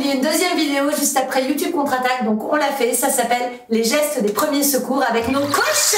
publie une deuxième vidéo juste après YouTube Contre-Attaque, donc on l'a fait. Ça s'appelle les gestes des premiers secours avec nos coachs.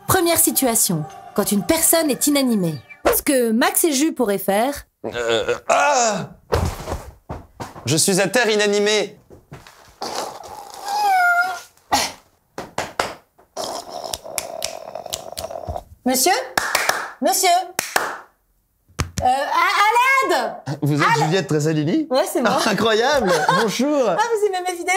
Première situation, quand une personne est inanimée. Ce que Max et Jus pourraient faire... Je suis à terre inanimé. Monsieur? Monsieur? À l'aide! Vous êtes Juliette Tressalini? Ouais, c'est moi. Incroyable. Bonjour. Ah, vous aimez mes vidéos?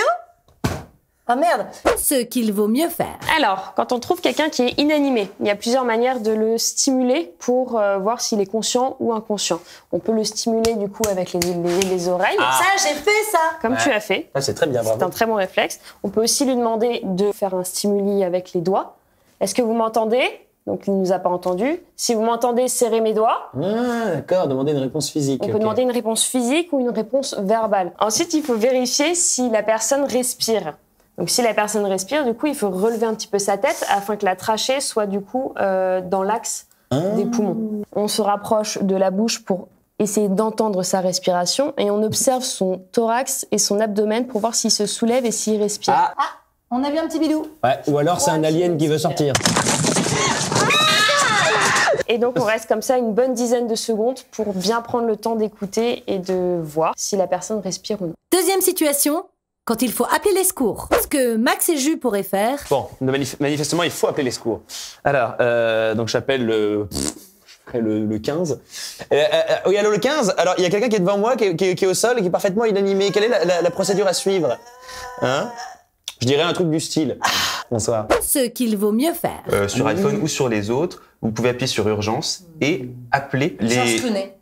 Ah merde. Ce qu'il vaut mieux faire. Alors, quand on trouve quelqu'un qui est inanimé, il y a plusieurs manières de le stimuler pour voir s'il est conscient ou inconscient. On peut le stimuler du coup avec les oreilles. Ça, j'ai fait ça. Comme tu as fait. Ah, c'est très bien, bravo. C'est un très bon réflexe. On peut aussi lui demander de faire un stimuli avec les doigts. Est-ce que vous m'entendez? Donc, il ne nous a pas entendu. Si vous m'entendez, serrez mes doigts. Ah, d'accord, demander une réponse physique. On peut demander une réponse physique ou une réponse verbale. Ensuite, il faut vérifier si la personne respire. Donc, si la personne respire, du coup, il faut relever un petit peu sa tête afin que la trachée soit, du coup, dans l'axe des poumons. On se rapproche de la bouche pour essayer d'entendre sa respiration et on observe son thorax et son abdomen pour voir s'il se soulève et s'il respire. Ah, on a vu un petit bidou. Ouais, ou alors c'est un alien qui veut sortir. Et donc, on reste comme ça une bonne dizaine de secondes pour bien prendre le temps d'écouter et de voir si la personne respire ou non. Deuxième situation, quand il faut appeler les secours. Ce que Max et Jus pourraient faire... Bon, manifestement, il faut appeler les secours. Alors, donc j'appelle le 15. Oui, allô, le 15. Alors, il y a quelqu'un qui est devant moi, qui est au sol et qui est parfaitement inanimé. Quelle est la procédure à suivre? Hein? Je dirais un truc du style. Bonsoir. Ce qu'il vaut mieux faire. Sur iPhone ou sur les autres, vous pouvez appuyer sur urgence et appeler les... Georges Clooney.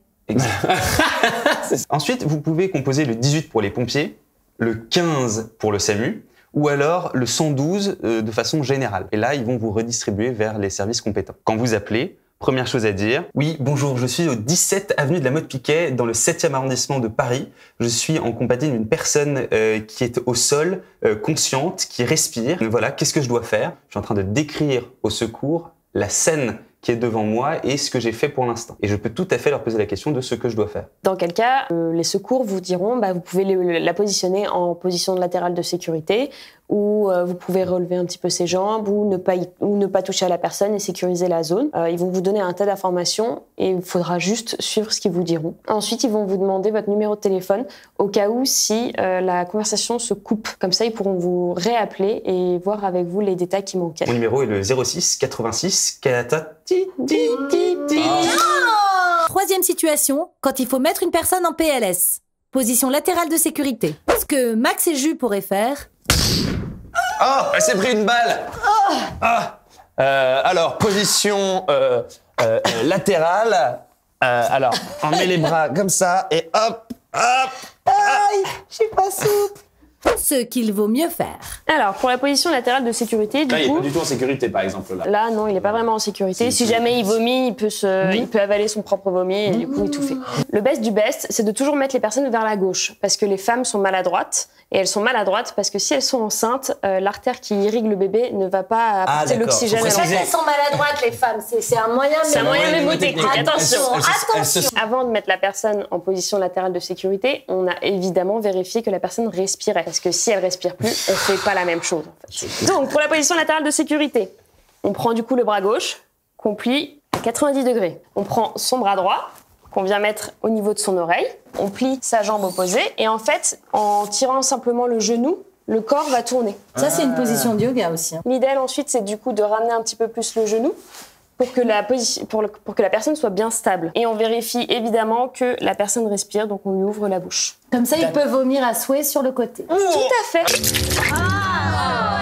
Ensuite, vous pouvez composer le 18 pour les pompiers, le 15 pour le SAMU, ou alors le 112 de façon générale. Et là, ils vont vous redistribuer vers les services compétents. Quand vous appelez, première chose à dire, oui, bonjour, je suis au 17 avenue de la Motte-Piquet, dans le 7e arrondissement de Paris. Je suis en compagnie d'une personne qui est au sol, consciente, qui respire. Voilà, qu'est-ce que je dois faire? Je suis en train de décrire au secours la scène qui est devant moi et ce que j'ai fait pour l'instant. Et je peux tout à fait leur poser la question de ce que je dois faire. Dans quel cas, les secours vous diront, vous pouvez la positionner en position latérale de sécurité, ou vous pouvez relever un petit peu ses jambes, ou ne pas toucher à la personne et sécuriser la zone. Ils vont vous donner un tas d'informations et il faudra juste suivre ce qu'ils vous diront. Ensuite, ils vont vous demander votre numéro de téléphone au cas où si la conversation se coupe. Comme ça, ils pourront vous réappeler et voir avec vous les détails qui manquaient. Mon numéro est le 06 86 Troisième situation, quand il faut mettre une personne en PLS. Position latérale de sécurité. Ce que Max et Jus pourraient faire... Oh, elle s'est pris une balle. Alors, position latérale. Alors, on met les bras comme ça et hop, hop. Aïe, je suis pas souple. Ce qu'il vaut mieux faire. Alors, pour la position latérale de sécurité, du Là, il coup... est pas du tout en sécurité, par exemple, là. Là, non, il n'est pas vraiment en sécurité. Si jamais il vomit, il peut avaler son propre vomi et du coup, étouffer. Le best du best, c'est de toujours mettre les personnes vers la gauche parce que les femmes sont maladroites. Et elles sont maladroites parce que si elles sont enceintes, l'artère qui irrigue le bébé ne va pas apporter l'oxygène à C'est l'enfant. qu'elles sont maladroites, les femmes. C'est un moyen C'est un moyen mnémotechnique. Attention. Attention. Avant de mettre la personne en position latérale de sécurité, on a évidemment vérifié que la personne respirait. Parce que si elle respire plus, on fait pas la même chose. En fait. Donc, pour la position latérale de sécurité, on prend du coup le bras gauche, qu'on plie à 90 degrés. On prend son bras droit, qu'on vient mettre au niveau de son oreille. On plie sa jambe opposée et en fait, en tirant simplement le genou, le corps va tourner. Ça, c'est une position de yoga aussi. L'idéal ensuite, c'est du coup de ramener un petit peu plus le genou pour que la personne soit bien stable. Et on vérifie évidemment que la personne respire, donc on lui ouvre la bouche. Comme ça, il peut vomir à souhait sur le côté. Tout à fait.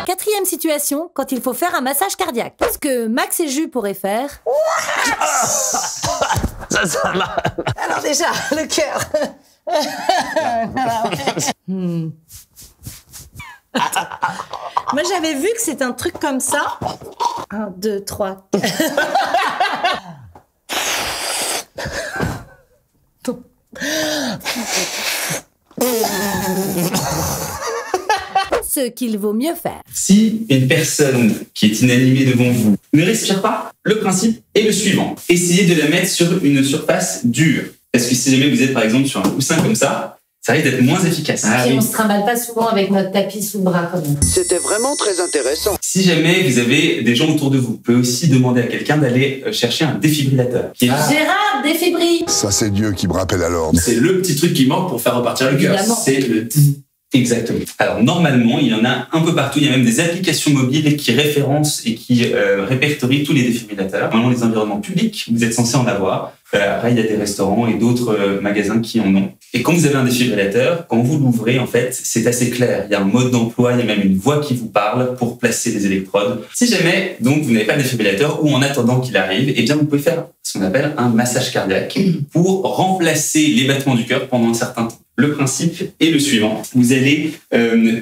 Quatrième situation, quand il faut faire un massage cardiaque. Ce que Max et Jus pourraient faire. Ça marche. Alors déjà, le cœur. Moi, j'avais vu que c'est un truc comme ça. 1, 2, 3. Ce qu'il vaut mieux faire. Si une personne qui est inanimée devant vous ne respire pas, le principe est le suivant. Essayez de la mettre sur une surface dure. Parce que si jamais vous êtes par exemple sur un coussin comme ça risque d'être moins efficace. Et on se trimballe pas souvent avec notre tapis sous le bras quand même. C'était vraiment très intéressant. Si jamais vous avez des gens autour de vous, vous pouvez aussi demander à quelqu'un d'aller chercher un défibrillateur. Gérard, défibri. Ça, c'est Dieu qui me rappelle à l'ordre. C'est le petit truc qui manque pour faire repartir le cœur. Évidemment. C'est le exactement. Alors normalement, il y en a un peu partout. Il y a même des applications mobiles qui référencent et qui répertorient tous les défibrillateurs. Normalement, les environnements publics, vous êtes censé en avoir. Après, il y a des restaurants et d'autres magasins qui en ont. Et quand vous avez un défibrillateur, quand vous l'ouvrez, en fait, c'est assez clair. Il y a un mode d'emploi, il y a même une voix qui vous parle pour placer les électrodes. Si jamais, donc, vous n'avez pas de défibrillateur ou en attendant qu'il arrive, eh bien, vous pouvez faire ce qu'on appelle un massage cardiaque pour remplacer les battements du cœur pendant un certain temps. Le principe est le suivant. Vous allez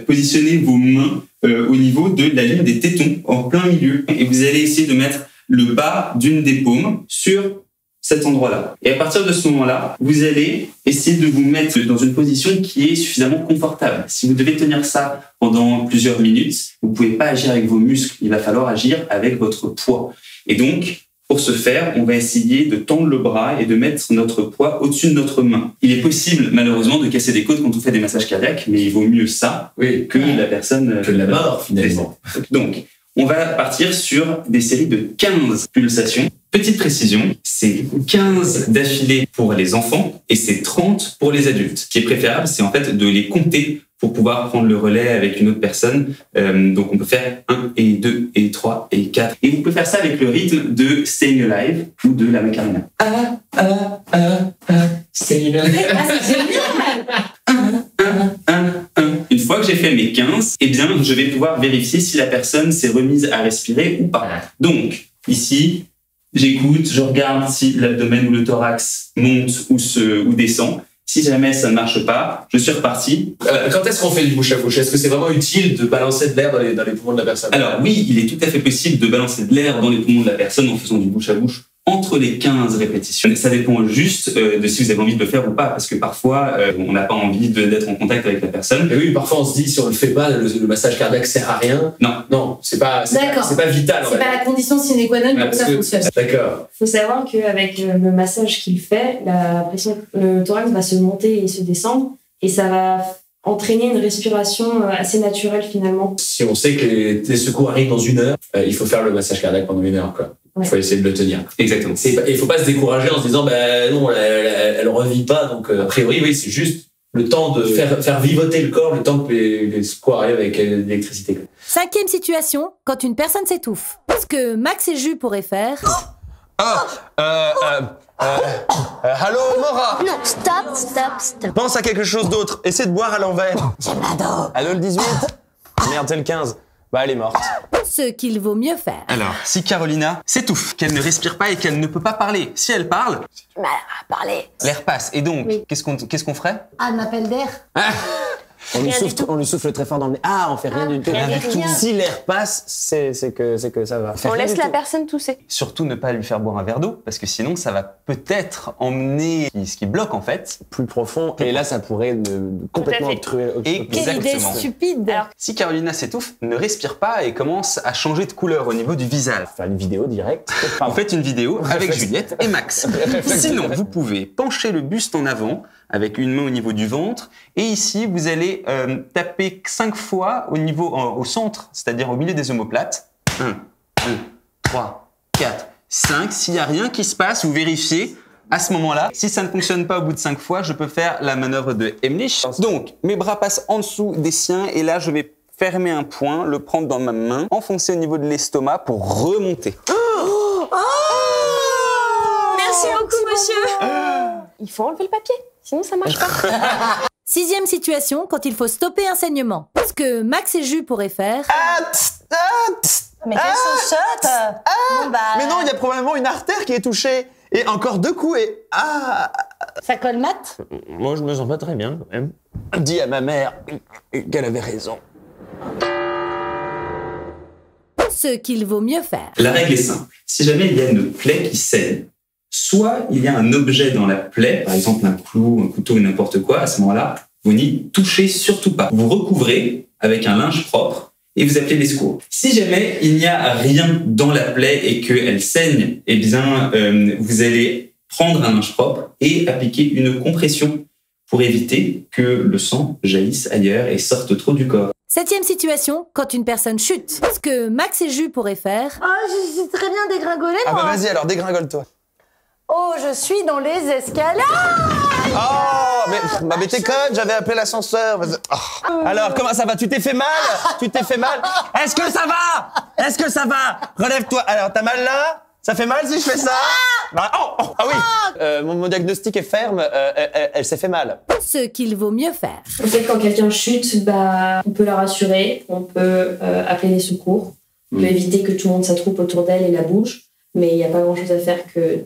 positionner vos mains au niveau de la ligne des tétons, en plein milieu, et vous allez essayer de mettre le bas d'une des paumes sur cet endroit-là. Et à partir de ce moment-là, vous allez essayer de vous mettre dans une position qui est suffisamment confortable. Si vous devez tenir ça pendant plusieurs minutes, vous ne pouvez pas agir avec vos muscles, il va falloir agir avec votre poids. Et donc, pour ce faire, on va essayer de tendre le bras et de mettre notre poids au-dessus de notre main. Il est possible, malheureusement, de casser des côtes quand on fait des massages cardiaques, mais il vaut mieux ça que la personne... Que la mort, finalement. Donc, on va partir sur des séries de 15 pulsations. Petite précision, c'est 15 d'affilée pour les enfants et c'est 30 pour les adultes. Ce qui est préférable, c'est en fait de les compter pour pouvoir prendre le relais avec une autre personne. Donc on peut faire 1 et 2 et 3 et 4. Et vous pouvez faire ça avec le rythme de Staying Alive ou de la Macarena. Staying Alive. Ah, c'est génial. Une fois que j'ai fait mes 15, eh bien, je vais pouvoir vérifier si la personne s'est remise à respirer ou pas. Donc, ici, j'écoute, je regarde si l'abdomen ou le thorax monte ou descend. Si jamais ça ne marche pas, je suis reparti. Quand est-ce qu'on fait du bouche à bouche? Est-ce que c'est vraiment utile de balancer de l'air dans les poumons de la personne? Alors oui, il est tout à fait possible de balancer de l'air dans les poumons de la personne en faisant du bouche à bouche entre les 15 répétitions. Ça dépend juste de si vous avez envie de le faire ou pas, parce que parfois, on n'a pas envie d'être en contact avec la personne. Et oui, parfois on se dit, si on le fait pas, le massage cardiaque sert à rien. Non, c'est pas vital. C'est pas la condition sine qua non pour que ça fonctionne. D'accord. Il faut savoir qu'avec le massage qu'il fait, la pression, le thorax va se monter et se descendre, et ça va entraîner une respiration assez naturelle finalement. Si on sait que les secours arrivent dans 1 heure, il faut faire le massage cardiaque pendant 1 heure, quoi. Il faut essayer de le tenir. Exactement. Il faut pas se décourager en se disant, non, elle revit pas, donc a priori, oui, c'est juste le temps de faire vivoter le corps, le temps que les secours arrivent avec l'électricité. 5e situation, quand une personne s'étouffe. Ce que Max et Jus pourraient faire. Allô, Mora. Non, stop. Pense à quelque chose d'autre. Essaie de boire à l'envers. J'ai mal au dos. Allô, le 18. Merde, c'est le 15. Bah, elle est morte. Ce qu'il vaut mieux faire. Alors, si Carolina s'étouffe, qu'elle ne respire pas et qu'elle ne peut pas parler, si elle parle, J'ai mal à parler. l'air passe. Et donc, qu'est-ce qu'on ferait? Un appel d'air. On lui souffle très fort dans le nez. Ah, on fait rien du tout. rien du tout. Si l'air passe, c'est que ça va. On laisse la personne tousser. Surtout ne pas lui faire boire un verre d'eau, parce que sinon, ça va peut-être emmener ce qui bloque en fait. Plus profond. Et là, ça pourrait complètement obstruer. Quelle idée stupide. Alors, Si Carolina s'étouffe, ne respire pas et commence à changer de couleur au niveau du visage. Faire une vidéo directe. En fait, une vidéo avec Juliette et Max. Sinon, vous pouvez pencher le buste en avant avec une main au niveau du ventre. Et ici, vous allez taper 5 fois au centre, c'est-à-dire au milieu des omoplates. 1, 2, 3, 4, 5. S'il n'y a rien qui se passe, vous vérifiez. À ce moment-là, si ça ne fonctionne pas au bout de 5 fois, je peux faire la manœuvre de Heimlich. Donc, mes bras passent en dessous des siens et là, je vais fermer un point, le prendre dans ma main, enfoncer au niveau de l'estomac pour remonter. Merci beaucoup, monsieur. Il faut enlever le papier, sinon ça marche pas. 6e situation, quand il faut stopper un saignement. Ce que Max et Jus pourraient faire. Mais quelle sauchotte. Bon, bah, Mais non, il y a probablement une artère qui est touchée. Et encore 2 coups et... ça colmate. Moi, je me sens pas très bien, quand même. Dis à ma mère qu'elle avait raison. Ce qu'il vaut mieux faire. La règle est simple. Si jamais il y a une plaie qui saigne, soit il y a un objet dans la plaie, par exemple un clou, un couteau ou n'importe quoi, à ce moment-là, vous n'y touchez surtout pas. Vous recouvrez avec un linge propre et vous appelez les secours. Si jamais il n'y a rien dans la plaie et qu'elle saigne, eh bien, vous allez prendre un linge propre et appliquer une compression pour éviter que le sang jaillisse ailleurs et sorte trop du corps. 7e situation, quand une personne chute. Ce que Max et Jus pourraient faire. Je sais très bien dégringoler, Ah moi. bah vas-y, alors dégringole-toi. Oh, je suis dans les escaliers. Oh, mais t'es conne, j'avais appelé l'ascenseur. Alors, comment ça va? Tu t'es fait mal? Tu t'es fait mal? Est-ce que ça va? Est-ce que ça va? Relève-toi. Alors, t'as mal là? Ça fait mal si je fais ça? Oui. Mon diagnostic est ferme, elle s'est fait mal. Ce qu'il vaut mieux faire. En fait, quand quelqu'un chute, on peut la rassurer, on peut appeler les secours, on peut éviter que tout le monde s'attroupe autour d'elle et la bouge, mais il n'y a pas grand-chose à faire que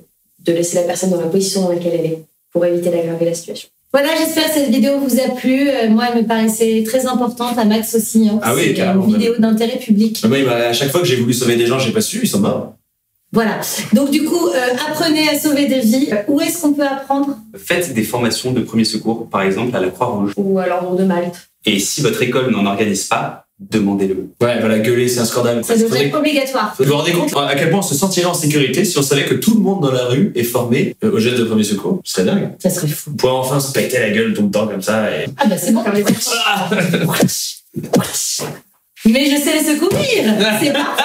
de laisser la personne dans la position dans laquelle elle est pour éviter d'aggraver la situation. Voilà, j'espère que cette vidéo vous a plu. Moi, elle me paraissait très importante, à Max aussi. Hein. Ah oui, c'est carrément. une vidéo d'intérêt public. Moi, à chaque fois que j'ai voulu sauver des gens, j'ai pas su, ils sont morts. Voilà. Donc du coup, apprenez à sauver des vies. Où est-ce qu'on peut apprendre? Faites des formations de premiers secours, par exemple à la Croix-Rouge. Ou à l'ordre de Malte. Et si votre école n'en organise pas, demandez-le. Ouais, voilà, gueuler, c'est un scandale. Ça devrait être obligatoire. Vous vous rendez compte à quel point on se sentirait en sécurité si on savait que tout le monde dans la rue est formé au geste de premier secours? Ce serait dingue. Ça serait fou. On pourrait enfin se péter la gueule tout le temps comme ça et... Ah bah c'est bon. Mais je sais les secourir. C'est parfait.